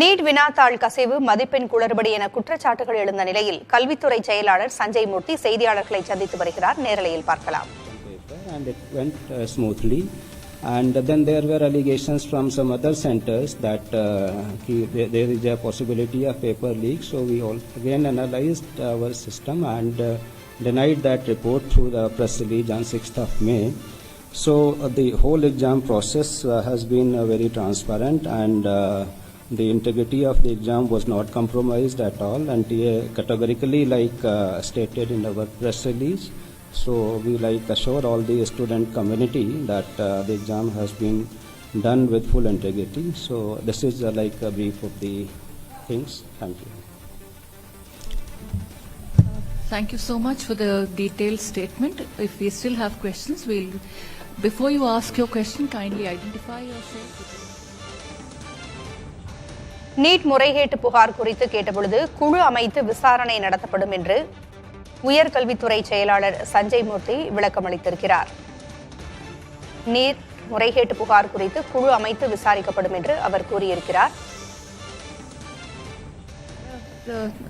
NEET வினாத்தாள் கசிவு மதிப்பெண் குளறுபடி என குற்றச்சாட்டுகள் எழுந்த நிலையில் கல்வித்துறை செயலாளர் சஞ்சய் மூர்த்தி செய்தியாளர்களை சந்தித்து வருகிறார். நேரலையில் பார்க்கலாம். And it went smoothly. And then there were allegations from some other centers that there is a possibility of paper leak. So we all again analyzed our system and denied that report through the press release on 6th of May. So the whole exam process has been very transparent, and the integrity of the exam was not compromised at all, and categorically stated in our press release. So we assure all the student community that the exam has been done with full integrity. So this is a brief of the things. Thank you. Thank you so much for the detailed statement. If we still have questions, before you ask your question, kindly identify yourself. NEET முறைகேட்டு புகார் குறித்து கேட்டபொழுது குழு அமைத்து விசாரணை நடத்தப்படும் என்று உயர்கல்வித்துறை செயலாளர் சஞ்சய் மூர்த்தி விளக்கம் அளித்திருக்கிறார். நீட் முறைகேட்டு புகார் குறித்து குழு அமைத்து விசாரிக்கப்படும் என்று அவர் கூறியிருக்கிறார்.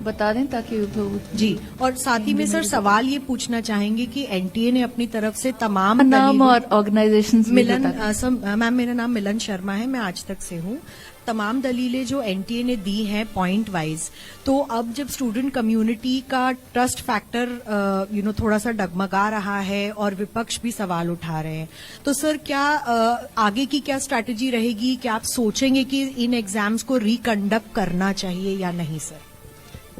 बता दें ताकि जी, और साथ ही में सर सवाल ये पूछना चाहेंगे कि एनटीए ने अपनी तरफ से तमाम नाम और ऑर्गेनाइजेशंस मैम मेरा नाम मिलन शर्मा है, मैं आज तक से हूँ। तमाम दलीलें जो एनटीए ने दी हैं पॉइंट वाइज, तो अब जब स्टूडेंट कम्युनिटी का ट्रस्ट फैक्टर थोड़ा सा डगमगा रहा है और विपक्ष भी सवाल उठा रहे हैं, तो सर क्या आगे की क्या स्ट्रैटेजी रहेगी? क्या आप सोचेंगे कि इन एग्जाम्स को रिकंडक्ट करना चाहिए या नहीं सर?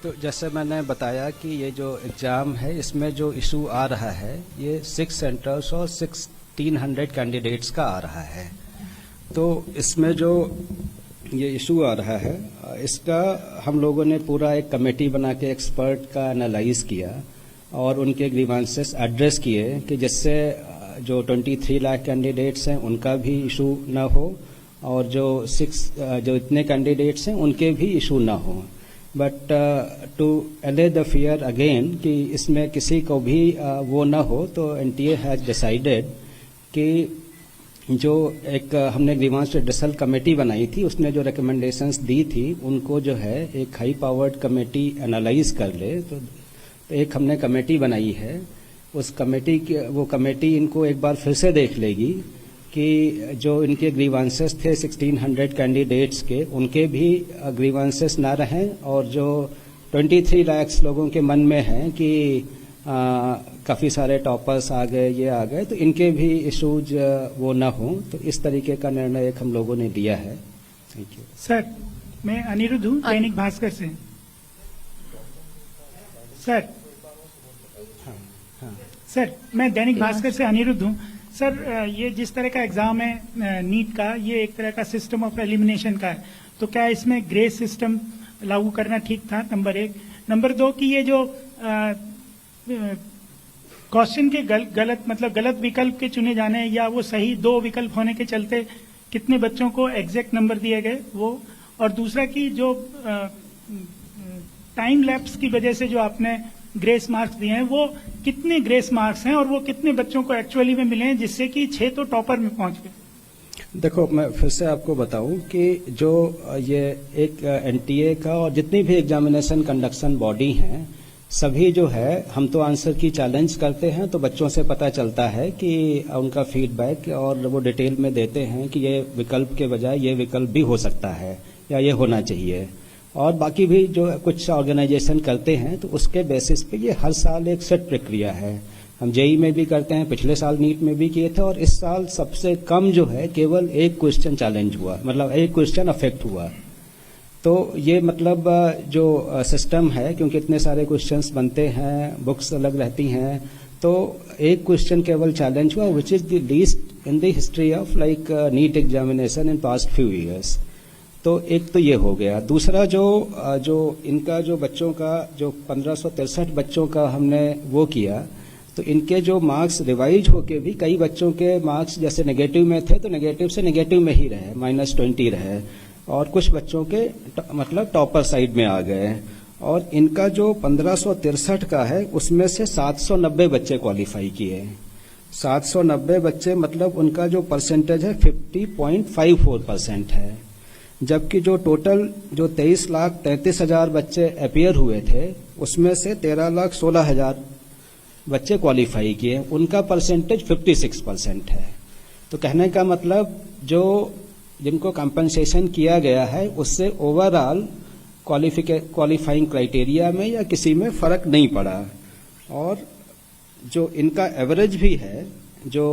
तो जैसे मैंने बताया कि ये जो एग्ज़ाम है इसमें जो इशू आ रहा है ये 6 सेंटर्स और 1600 कैंडिडेट्स का आ रहा है। तो इसमें जो ये इशू आ रहा है इसका हम लोगों ने पूरा एक कमेटी बना के एक्सपर्ट का एनालाइज किया और उनके ग्रीवांसेस एड्रेस किए कि जिससे जो 23 लाख कैंडिडेट्स हैं उनका भी इशू ना हो और जो इतने कैंडिडेट्स हैं उनके भी इशू ना हो। बट टू अले द फियर अगेन कि इसमें किसी को भी वो ना हो, तो एनटीए हैज डिसाइडेड कि जो एक हमने ग्रीवांस रिड्रेसल कमेटी बनाई थी उसने जो रिकमेंडेशंस दी थी उनको जो है एक हाई पावर्ड कमेटी एनालाइज कर ले। तो एक हमने कमेटी बनाई है, उस कमेटी की वो कमेटी इनको एक बार फिर से देख लेगी कि जो इनके ग्रीवांसेस थे 1600 कैंडिडेट्स के उनके भी ग्रीवांसेस ना रहें और जो 23 लाख लोगों के मन में है कि काफ़ी सारे टॉपर्स आ गए, ये आ गए, तो इनके भी इशूज वो ना हो। तो इस तरीके का निर्णय एक हम लोगों ने दिया है। Thank you sir. मैं अनिरुद्ध हूँ दैनिक भास्कर से। सर सर मैं दैनिक भास्कर से अनिरुद्ध हूँ। सर ये जिस तरह का एग्जाम है नीट का, ये एक तरह का सिस्टम ऑफ एलिमिनेशन का है, तो क्या इसमें ग्रेस सिस्टम लागू करना ठीक था? नंबर 1। नंबर 2 कि ये जो क्वेश्चन के गलत विकल्प के चुने जाने या वो सही 2 विकल्प होने के चलते कितने बच्चों को एग्जैक्ट नंबर दिए गए वो, और दूसरा कि जो टाइम लैप्स की वजह से जो आपने ग्रेस मार्क्स दिए हैं वो कितने ग्रेस मार्क्स हैं और वो कितने बच्चों को एक्चुअली में मिले हैं जिससे कि 6 तो टॉपर में पहुंच गए? देखो, मैं फिर से आपको बताऊं कि जो ये एक एनटीए का और जितनी भी एग्जामिनेशन कंडक्शन बॉडी हैं सभी जो है हम तो आंसर की चैलेंज करते हैं, तो बच्चों से पता चलता है कि उनका फीडबैक और वो डिटेल में देते हैं कि ये विकल्प के बजाय ये विकल्प भी हो सकता है या ये होना चाहिए। और बाकी भी जो कुछ ऑर्गेनाइजेशन करते हैं तो उसके बेसिस पे ये हर साल एक सेट प्रक्रिया है। हम जेई में भी करते हैं, पिछले साल नीट में भी किए थे, और इस साल सबसे कम जो है केवल एक क्वेश्चन चैलेंज हुआ, मतलब एक क्वेश्चन अफेक्ट हुआ। तो ये मतलब जो सिस्टम है, क्योंकि इतने सारे क्वेश्चंस बनते हैं, बुक्स अलग रहती हैं, तो एक क्वेश्चन केवल चैलेंज हुआ, which is the least in the history of NEET examination in past few years. तो एक तो ये हो गया। दूसरा जो इनका जो बच्चों का जो 1563 बच्चों का हमने वो किया, तो इनके जो मार्क्स रिवाइज होके भी कई बच्चों के मार्क्स जैसे नेगेटिव में थे तो नेगेटिव से नेगेटिव में ही रहे, -20 रहे, और कुछ बच्चों के मतलब टॉपर साइड में आ गए। और इनका जो 1563 का है उसमें से 790 बच्चे क्वालिफाई किए। 790 बच्चे मतलब उनका जो परसेंटेज है 50.54% है। जबकि जो टोटल जो 23,33,000 बच्चे अपीयर हुए थे उसमें से 13,16,000 बच्चे क्वालिफाई किए, उनका परसेंटेज 56% है। तो कहने का मतलब जो जिनको कंपनसेशन किया गया है उससे ओवरऑल क्वालिफाइंग क्राइटेरिया में या किसी में फर्क नहीं पड़ा। और जो इनका एवरेज भी है, जो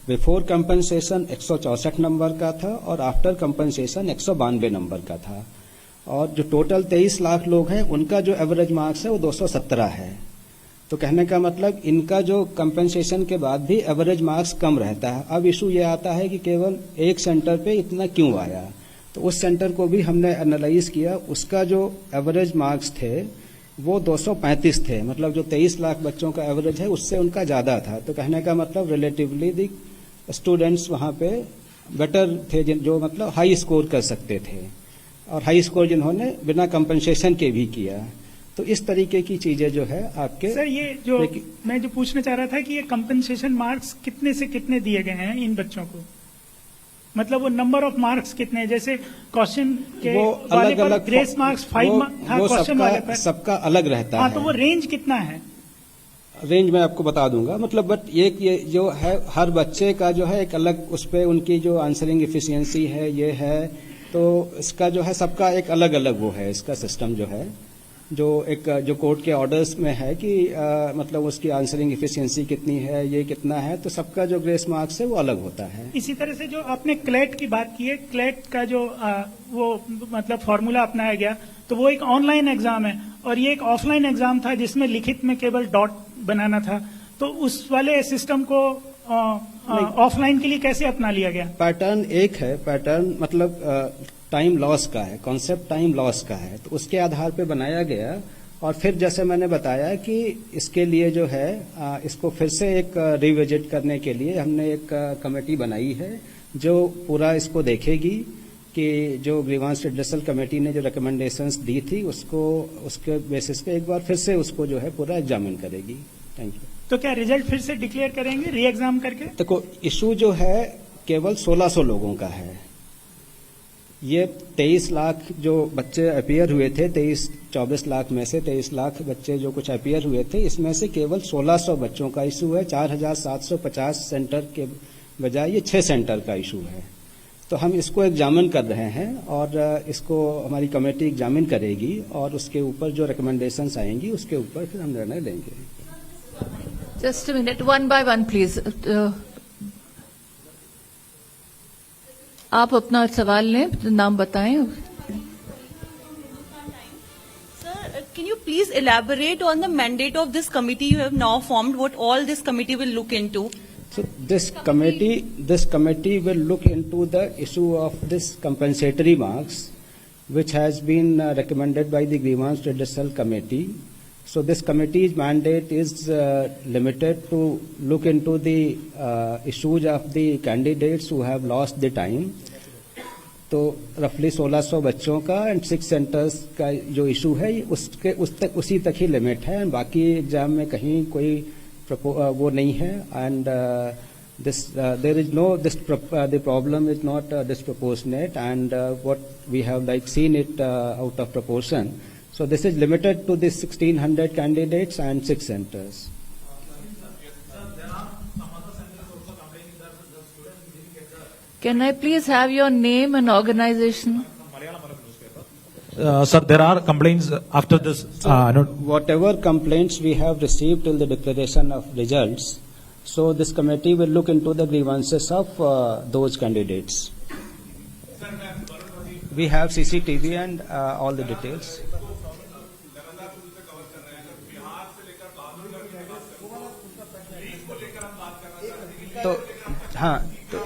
बिफोर कंपनसेशन 164 नंबर का था और आफ्टर कंपनसेशन 192 नंबर का था। और जो टोटल 23 लाख लोग हैं उनका जो एवरेज मार्क्स है वो 217 है। तो कहने का मतलब इनका जो कंपनसेशन के बाद भी एवरेज मार्क्स कम रहता है। अब इशू ये आता है कि केवल एक सेंटर पे इतना क्यों आया। तो उस सेंटर को भी हमने एनालाइज किया, उसका जो एवरेज मार्क्स थे वो 235 थे, मतलब जो 23 लाख बच्चों का एवरेज है उससे उनका ज्यादा था। तो कहने का मतलब रिलेटिवली दी स्टूडेंट्स वहां पे बेटर थे, जो मतलब हाई स्कोर कर सकते थे, और हाई स्कोर जिन्होंने बिना कंपनसेशन के भी किया। तो इस तरीके की चीजें जो है आपके सर, ये जो मैं जो पूछना चाह रहा था कि ये कंपनसेशन मार्क्स कितने से कितने दिए गए हैं इन बच्चों को, मतलब वो नंबर ऑफ मार्क्स कितने हैं? जैसे क्वेश्चन के वो वाले अलग अलग ग्रेस मार्क्स 5 था क्वेश्चन वाले पर, सबका अलग रहता हाँ, है। तो वो रेंज कितना है? रेंज मैं आपको बता दूंगा, मतलब बट ये जो है हर बच्चे का जो है एक अलग उस पे उनकी जो आंसरिंग एफिशिएंसी है ये है, तो इसका जो है सबका एक अलग अलग वो है, इसका सिस्टम जो है जो एक जो कोर्ट के ऑर्डर्स में है कि मतलब उसकी आंसरिंग एफिशिएंसी कितनी है, ये कितना है, तो सबका जो ग्रेस मार्क्स है वो अलग होता है। इसी तरह से जो आपने क्लेट की बात की है, क्लेट का जो वो मतलब फॉर्मूला अपनाया गया, तो वो एक ऑनलाइन एग्जाम है और ये एक ऑफलाइन एग्जाम था जिसमें लिखित में केवल डॉट बनाना था। तो उस वाले सिस्टम को ऑफलाइन के लिए कैसे अपना लिया गया? पैटर्न एक है, पैटर्न मतलब टाइम लॉस का है, कॉन्सेप्ट टाइम लॉस का है, तो उसके आधार पे बनाया गया। और फिर जैसे मैंने बताया कि इसके लिए जो है इसको फिर से एक रिविजिट करने के लिए हमने एक कमेटी बनाई है जो पूरा इसको देखेगी कि जो ग्रीवांस रिड्रेसल कमेटी ने जो रिकमेंडेशंस दी थी उसको उसके बेसिस पे एक बार फिर से उसको जो है पूरा एग्जामिन करेगी। Thank you. तो क्या रिजल्ट फिर से डिक्लेयर करेंगे री एग्जाम करके? देखो, इशू जो है केवल 1600 लोगों का है। ये 23 लाख जो बच्चे अपीयर हुए थे, 24 लाख में से 23 लाख बच्चे जो कुछ अपीयर हुए थे, इसमें से केवल 1600 बच्चों का इशू है। 4750 सेंटर के बजाय ये 6 सेंटर का इशू है। तो हम इसको एग्जामिन कर रहे हैं और इसको हमारी कमेटी एग्जामिन करेगी और उसके ऊपर जो रिकमेंडेशंस आएंगी उसके ऊपर फिर हम निर्णय लेंगे। Just a minute, one by one, please. आप अपना सवाल लें, नाम बताएं। Sir, can you please elaborate on the mandate of this committee you have now formed? What all this committee will look into? So this committee will look into the issue of this compensatory marks, which has been recommended by the Grievance Redressal Committee. So this committee's mandate is limited to look into the issues of the candidates who have lost the time. तो रफली 1600 बच्चों का and 6 centres का जो issue है उसी तक ही limit है। बाकी एग्जाम में कहीं कोई वो नहीं है। And there is no the problem is not disproportionate, and what we have like seen it out of proportion. So this is limited to the 1600 candidates and 6 centers. Can I please have your name and organization? Sir, there are complaints after this. Whatever complaints we have received till the declaration of results, so this committee will look into the grievances of those candidates. We have CCTV and all the details. तो हाँ, तो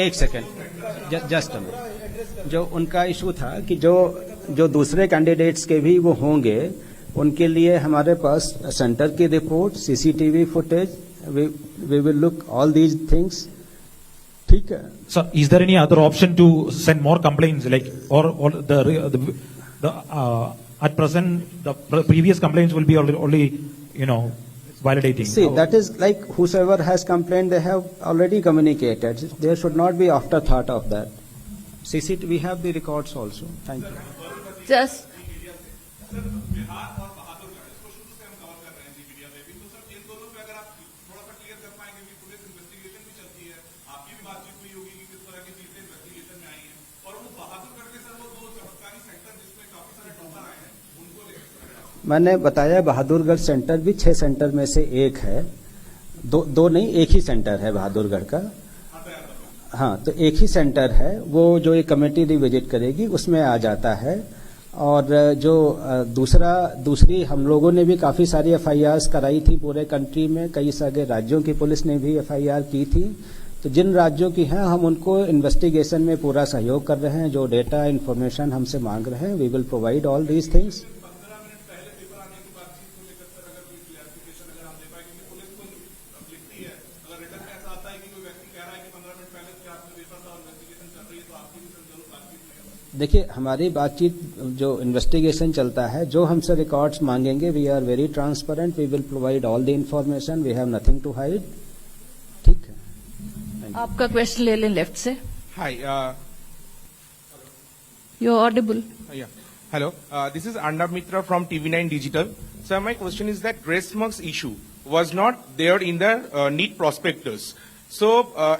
एक second, just a minute. जो उनका issue था कि जो दूसरे कैंडिडेट्स के भी वो होंगे, उनके लिए हमारे पास सेंटर की report, CCTV footage, we will look all these things. ठीक है sir, is there any other option to send more complaints like or the at present the previous complaints will be only validating? See, that is like whosoever has complained, they have already communicated. There should not be afterthought of that. CCTV, we have the records also. Thank you. Just मैंने बताया Bahadurgarh centre भी 6 centre में से एक है, दो नहीं, एक ही सेंटर है बहादुरगढ़ का। हाँ, तो एक ही सेंटर है, वो जो एक कमेटी रिविजिट करेगी उसमें आ जाता है। और जो दूसरी हम लोगों ने भी काफी सारी एफआईआर कराई थी पूरे कंट्री में, कई सारे राज्यों की पुलिस ने भी एफआईआर की थी। तो जिन राज्यों की हैं हम उनको इन्वेस्टिगेशन में पूरा सहयोग कर रहे हैं, जो डेटा इन्फॉर्मेशन हमसे मांग रहे हैं, we will provide all these things. देखिए, हमारी बातचीत जो इन्वेस्टिगेशन चलता है, जो हमसे रिकॉर्ड्स मांगेंगे, we are very transparent, we will provide all the information, we have nothing to hide. ठीक है, आपका क्वेश्चन ले लें लेफ्ट से। Hi. You are audible. Yeah. Hello. This is Arnab Mitra from TV9 Digital. Sir, my question is that grace marks issue was not there in the NEET prospectus. So,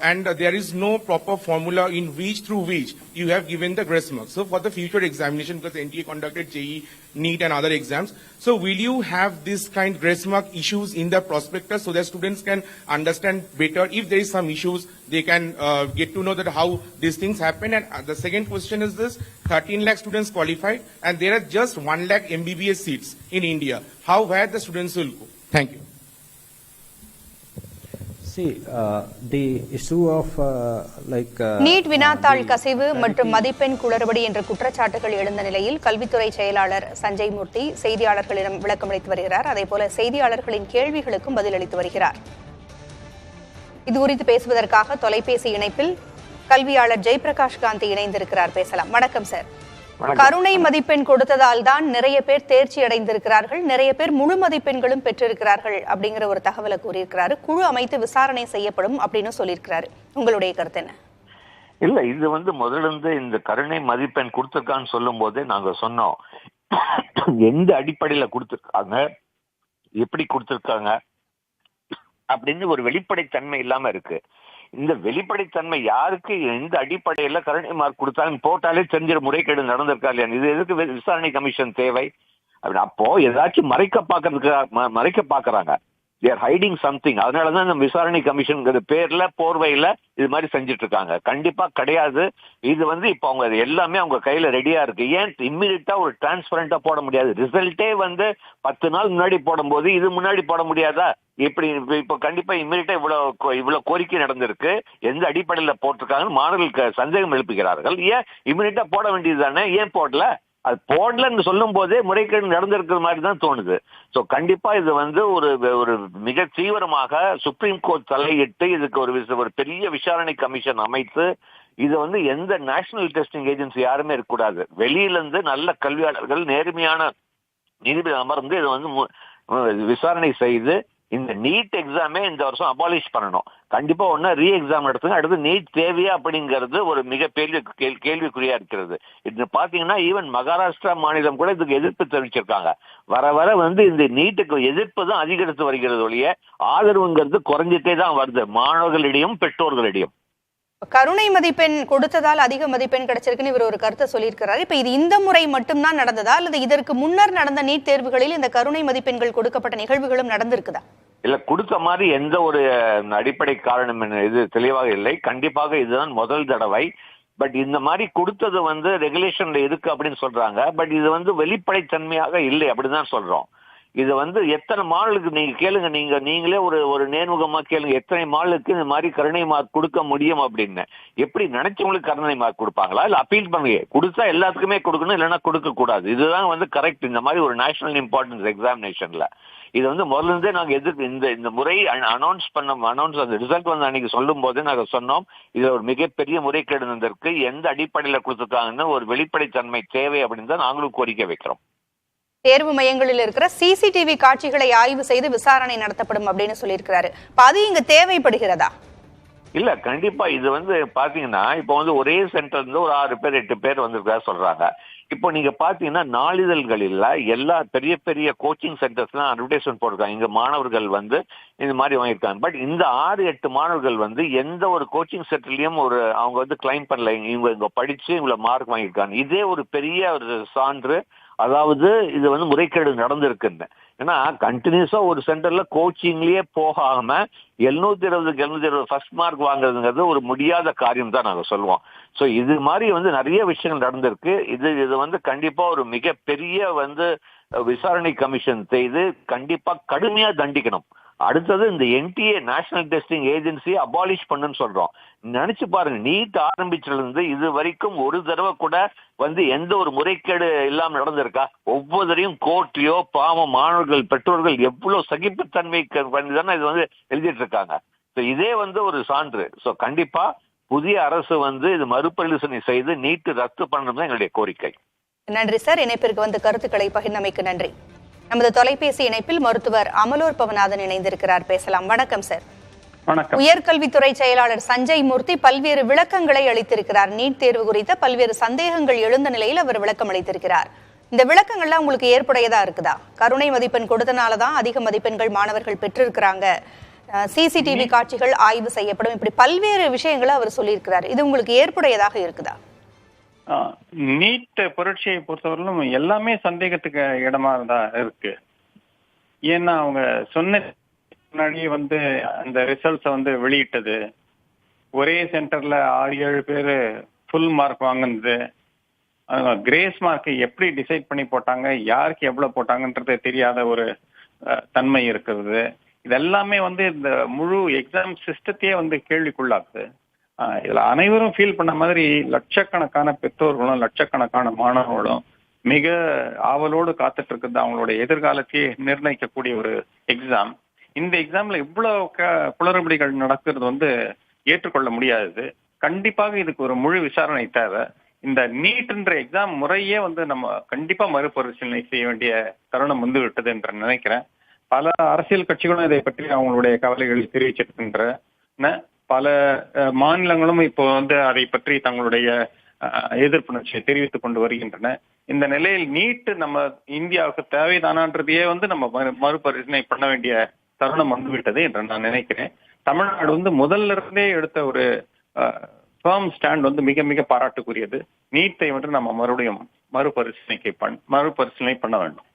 and there is no proper formula in through which you have given the grace marks. So, for the future examination, because NTA conducted JEE, NEET and other exams, so will you have this kind grace mark issues in the prospectus so that students can understand better if there is some issues, they can get to know that how these things happen. And the second question is this: 13 lakh students qualified, and there are just 1 lakh MBBS seats in India. Where the students will go? Thank you. See, the issue of NEET வினாத்தாள் கசிவு மற்றும் மதிப்பெண் குளறுபடி என்ற குற்றச்சாட்டுகள் எழுந்த நிலையில் கல்வித்துறை செயலாளர் சஞ்சய் மூர்த்தி செய்தியாளர்களிடம் விளக்கமளித்து வருகிறார். அதேபோல செய்தியாளர்களின் கேள்விகளுக்கும் பதிலளித்து வருகிறார். இதுகுறித்து பேசுவதற்காக தொலைபேசி இணைப்பில் கல்வியாளர் ஜெயபிரகாஷ் காந்தி இணைந்திருக்கிறார். பேசலாம். வணக்கம் சார். கருணை மதிப்பெண் கொடுத்ததால் தான் நிறைய பேர் தேர்ச்சி அடைந்திருக்கிறார்கள், நிறைய பேர் முழு மதிப்பெண்களும் பெற்றிருக்கிறார்கள் அப்படிங்கிற ஒரு தகவலை கூறியிருக்கிறாரு. குழு அமைத்து விசாரணை செய்யப்படும் அப்படின்னு சொல்லியிருக்கிறாரு. உங்களுடைய கருத்து என்ன? இல்ல, இது முதல்ல இருந்து இந்த கருணை மதிப்பெண் கொடுத்திருக்கான்னு சொல்லும் போதே நாங்க சொன்னோம், எந்த அடிப்படையில கொடுத்திருக்காங்க, எப்படி கொடுத்திருக்காங்க அப்படின்னு ஒரு வெளிப்படைத்தன்மை இல்லாம இருக்கு. இந்த வெளிப்படைத்தன்மை யாருக்கு எந்த அடிப்படையில கருணை மார்க் கொடுத்தாலும் போட்டாலே தெரிஞ்சிட முறைகேடு நடந்திருக்கா இல்லையா? இது எதுக்கு விசாரணை கமிஷன் தேவை? அப்போ ஏதாச்சும் மறைக்க பாக்குறாங்க. they are hiding something. அதனாலதான் இந்த விசாரணை கமிஷன் பேர்ல போர்வையில இது மாதிரி செஞ்சுட்டு இருக்காங்க. கண்டிப்பா கிடையாது. இது இப்ப அவங்க எல்லாமே அவங்க கையில ரெடியா இருக்கு. ஏன் இம்மிடியா ஒரு டிரான்ஸ்பரண்டா போட முடியாது? ரிசல்ட்டே 10 நாள் முன்னாடி போடும் போது இது முன்னாடி போட முடியாதா? இப்படி இப்ப கண்டிப்பா இம்மிடியா இவ்வளவு கோரிக்கை நடந்திருக்கு. எந்த அடிப்படையில போட்டிருக்காங்கன்னு மாணவர்களுக்கு சந்தேகம் எழுப்புகிறார்கள். ஏன் இம்மிடியா போட வேண்டியது தானே, ஏன் போடல? அது போடலன்னு சொல்லும் போதே முறைகேடு நடந்திருக்கிற மாதிரி தான் தோணுது. சோ கண்டிப்பா இது ஒரு மிக தீவிரமாக சுப்ரீம் கோர்ட் தலையிட்டு இதுக்கு ஒரு பெரிய விசாரணை கமிஷன் அமைத்து இது எந்த நேஷனல் டெஸ்டிங் ஏஜென்சி யாருமே இருக்கக்கூடாது. வெளியில இருந்து நல்ல கல்வியாளர்கள் நேர்மையான நீதிபதி அமர்ந்து இது விசாரணை செய்து இந்த நீட் எக்ஸாமே இந்த வருஷம் அபாலிஷ் பண்ணணும். கண்டிப்பா ஒன்னு ரீ எக்ஸாம் நடத்துங்க. அடுத்து நீட் தேவையா அப்படிங்கிறது ஒரு மிகப்பெரிய கேள்விக்குறியா இருக்கிறது. இது பாத்தீங்கன்னா ஈவன் மகாராஷ்டிரா மாநிலம் கூட இதுக்கு எதிர்ப்பு தெரிவிச்சிருக்காங்க. வர வர இந்த நீட்டுக்கு எதிர்ப்பு தான் அதிகரித்து வருகிறது ஒழிய ஆதரவுங்கிறது குறைஞ்சிட்டே தான் வருது, மாணவர்களிடையும் பெற்றோர்களிடையும். கருணை மதிப்பெண் கொடுத்ததால் அதிக மதிப்பெண் கிடைச்சிருக்குன்னு இவர் ஒரு கருத்தை சொல்லியிருக்கிறார். இப்ப இது இந்த முறை மட்டும்தான் நடந்ததா அல்லது இதற்கு முன்னர் நடந்த நீட் தேர்வுகளில் இந்த கருணை மதிப்பெண்கள் கொடுக்கப்பட்ட நிகழ்வுகளும் நடந்திருக்குதா? இல்ல, கொடுத்த மாதிரி எந்த ஒரு அடிப்படை காரணம் இது தெளிவாக இல்லை. கண்டிப்பாக இதுதான் முதல் தடவை. பட் இந்த மாதிரி கொடுத்தது ரெகுலேஷன்ல இருக்கு அப்படின்னு சொல்றாங்க. பட் இது வெளிப்படைத்தன்மையாக இல்லை அப்படிதான் சொல்றோம். இது எத்தனை மாணவர்களுக்கு நீங்க கேளுங்க, நீங்களே ஒரு நேர்முகமா கேளுங்க, எத்தனை மாணவர்களுக்கு இந்த மாதிரி கருணை மார்க் கொடுக்க முடியும் அப்படின்னு. எப்படி நினைச்சவங்களுக்கு கருணை மார்க் கொடுப்பாங்களா? இல்ல அப்பீல் பண்ணுங்க, கொடுத்தா எல்லாத்துக்குமே கொடுக்கணும், இல்லைன்னா கொடுக்க கூடாது. இதுதான் கரெக்ட். இந்த மாதிரி ஒரு நேஷனல் இம்பார்ட்டன்ஸ் எக்ஸாமினேஷன்ல இது முதல்ல இருந்தே நாங்க இந்த முறை அனௌன்ஸ் அந்த ரிசல்ட் அன்னைக்கு சொல்லும் போதே நாங்க சொன்னோம், இதுல ஒரு மிகப்பெரிய முறைகேடு நடந்திருக்கு. எந்த அடிப்படையில கொடுத்துருக்காங்கன்னு ஒரு வெளிப்படைத்தன்மை தேவை அப்படின்னு தான் நாங்களும் கோரிக்கை வைக்கிறோம். தேர்வு மையங்களில் இருக்கிற சிசிடிவி காட்சிகளை ஆய்வு செய்து விசாரணை நடத்தப்படும் அப்படின்னு சொல்லியிருக்கிறாரு. அது இங்க தேவைப்படுகிறதா? இல்ல, கண்டிப்பா இது பாத்தீங்கன்னா இப்போ ஒரே சென்டர்ல இருந்து ஒரு 6 பேர் 8 பேர் வந்திருக்கா சொல்றாங்க. இப்போ நீங்க பாத்தீங்கன்னா நாளிதழ்களில் எல்லா பெரிய பெரிய கோச்சிங் சென்டர்ஸ்லாம் அட்வர்டைஸ்மெண்ட் போட்டிருக்காங்க, இங்க மாணவர்கள் இந்த மாதிரி வாங்கியிருக்காங்க. பட் இந்த 6-8 மாணவர்கள் எந்த ஒரு கோச்சிங் சென்டர்லயும் அவங்க கிளைம் பண்ணல இவங்க படிச்சு இவ்வளவு மார்க் வாங்கியிருக்காங்க. இதே ஒரு பெரிய ஒரு சான்று, அதாவது இது முறைகேடு நடந்திருக்குன்னு. ஏன்னா கண்டினியூஸா ஒரு சென்டர்ல கோச்சிங்லயே போகாம 720 ஃபர்ஸ்ட் மார்க் வாங்குறதுங்கிறது ஒரு முடியாத காரியம் தான் நாங்க சொல்லுவோம். ஸோ இது மாதிரி நிறைய விஷயங்கள் நடந்திருக்கு. இது கண்டிப்பா ஒரு மிகப்பெரிய விசாரணை கமிஷன் செய்து கண்டிப்பா கடுமையா தண்டிக்கணும். அடுத்தது இந்த NDA national testing agency abolish பண்ணுன்னு சொல்றோம். நினைச்சு பாருங்க, நீட் ஆரம்பிச்சதுல இருந்து இது வரைக்கும் ஒரு தடவை கூட எந்த ஒரு முறைகேடு இல்லாம நடந்திருக்கா? ஒவ்வொருத்தரையும் கோர்ட்லயோ பாவம் மாணவர்கள் பெற்றோர்கள் எவ்வளவு சகிப்புத்தன்மை பண்ணிதானே இது எழுதிட்டு இருக்காங்க. இதே ஒரு சான்று. ஸோ கண்டிப்பா புதிய அரசு இது மறுபரிசீலனை செய்து நீட் ரத்து பண்ணணும் தான் எங்களுடைய கோரிக்கை. நன்றி சார். இணைப்பிற்கு கருத்துக்களை பகிர்ந்தமைக்கு நன்றி. நமது தொலைபேசி இணைப்பில் மருத்துவர் அமலோர் பவநாதன் இணைந்திருக்கிறார். பேசலாம். வணக்கம் சார். வணக்கம். உயர்கல்வித்துறை செயலாளர் சஞ்சய் மூர்த்தி பல்வேறு விளக்கங்களை அளித்திருக்கிறார். நீட் தேர்வு குறித்த பல்வேறு சந்தேகங்கள் எழுந்த நிலையில் அவர் விளக்கம் அளித்திருக்கிறார். இந்த விளக்கங்கள்லாம் உங்களுக்கு ஏற்புடையதா இருக்குதா? கருணை மதிப்பெண் கொடுத்தனாலதான் அதிக மதிப்பெண்கள் மாணவர்கள் பெற்றிருக்கிறாங்க, சிசிடிவி காட்சிகள் ஆய்வு செய்யப்படும், இப்படி பல்வேறு விஷயங்களை அவர் சொல்லியிருக்கிறார். இது உங்களுக்கு ஏற்புடையதாக இருக்குதா? நீட் புரட்சியை பொறுத்தவரையிலும் எல்லாமே சந்தேகத்துக்கு இடமா தான் இருக்கு. ஏன்னா அவங்க சொன்ன முன்னாடியே அந்த ரிசல்ட்ஸை வெளியிட்டது, ஒரே சென்டர்ல 6-7 பேரு ஃபுல் மார்க் வாங்கினது, கிரேஸ் மார்க்கை எப்படி டிசைட் பண்ணி போட்டாங்க, யாருக்கு எவ்வளவு போட்டாங்கன்றது தெரியாத ஒரு தன்மை இருக்கிறது. இதெல்லாமே இந்த முழு எக்ஸாம் சிஸ்டத்தையே கேள்விக்குள்ளாக்குது. இதுல அனைவரும் ஃபீல் பண்ண மாதிரி லட்சக்கணக்கான பெற்றோர்களும் லட்சக்கணக்கான மாணவர்களும் மிக ஆவலோடு காத்துட்டு இருக்குது அவங்களுடைய எதிர்காலத்தையே நிர்ணயிக்கக்கூடிய ஒரு எக்ஸாம். இந்த எக்ஸாம்ல இவ்வளவு குளறுபடிகள் நடக்கிறது ஏற்றுக்கொள்ள முடியாது. கண்டிப்பாக இதுக்கு ஒரு முழு விசாரணை தேவை. இந்த நீட்ன்ற எக்ஸாம் முறையே நம்ம கண்டிப்பா மறுபரிசீலனை செய்ய வேண்டிய தருணம் விட்டது என்று நினைக்கிறேன். பல அரசியல் கட்சிகளும் இதை பற்றி அவங்களுடைய கவலைகளை தெரிவிச்சிருக்கின்றன. பல மாநிலங்களும் இப்போ அதை பற்றி தங்களுடைய எதிர்ப்புணர்ச்சியை தெரிவித்துக் கொண்டு வருகின்றன. இந்த நிலையில் நீட் நம்ம இந்தியாவுக்கு தேவைதானான்றதையே நம்ம மறுபரிசீலனை பண்ண வேண்டிய தருணம் வந்துவிட்டது என்று நான் நினைக்கிறேன். தமிழ்நாடு முதல்ல இருந்தே எடுத்த ஒரு ஃபர்ம் ஸ்டாண்ட் மிக மிக பாராட்டுக்குரியது. நீட்டை நம்ம மறுபடியும் மறுபரிசீலனை பண்ண வேண்டும்.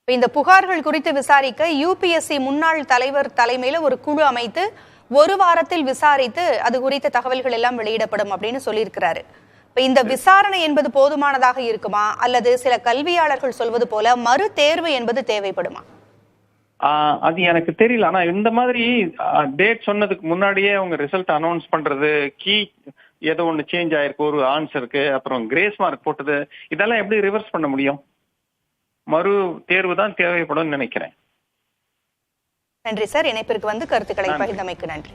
இந்த புகார்கள் குறித்து விசாரிக்க யூபிஎஸ்சி முன்னாள் தலைவர் தலைமையில ஒரு குழு அமைத்து 1 வாரத்தில் விசாரித்து அது குறித்த தகவல்கள் எல்லாம் வெளியிடப்படும் அப்படின்னு சொல்லியிருக்கிறாரு. இப்ப இந்த விசாரணை என்பது போதுமானதாக இருக்குமா, அல்லது சில கல்வியாளர்கள் சொல்வது போல மறு தேர்வு என்பது தேவைப்படுமா? அது எனக்கு தெரியல. ஆனா இந்த மாதிரி டேட் சொன்னதுக்கு முன்னாடியே அவங்க ரிசல்ட் அனௌன்ஸ் பண்றது, கீ ஏதோ ஒண்ணு சேஞ்ச் ஆயிருக்கு ஒரு ஆன்சருக்கு, அப்புறம் கிரேஸ் மார்க் போட்டது, இதெல்லாம் எப்படி ரிவர்ஸ் பண்ண முடியும்? மறு தேர்வு தான் தேவைப்படும் நினைக்கிறேன். நன்றி சார். இணைப்பிற்கு கருத்துக்களை பகிர்ந்தமைக்கு நன்றி.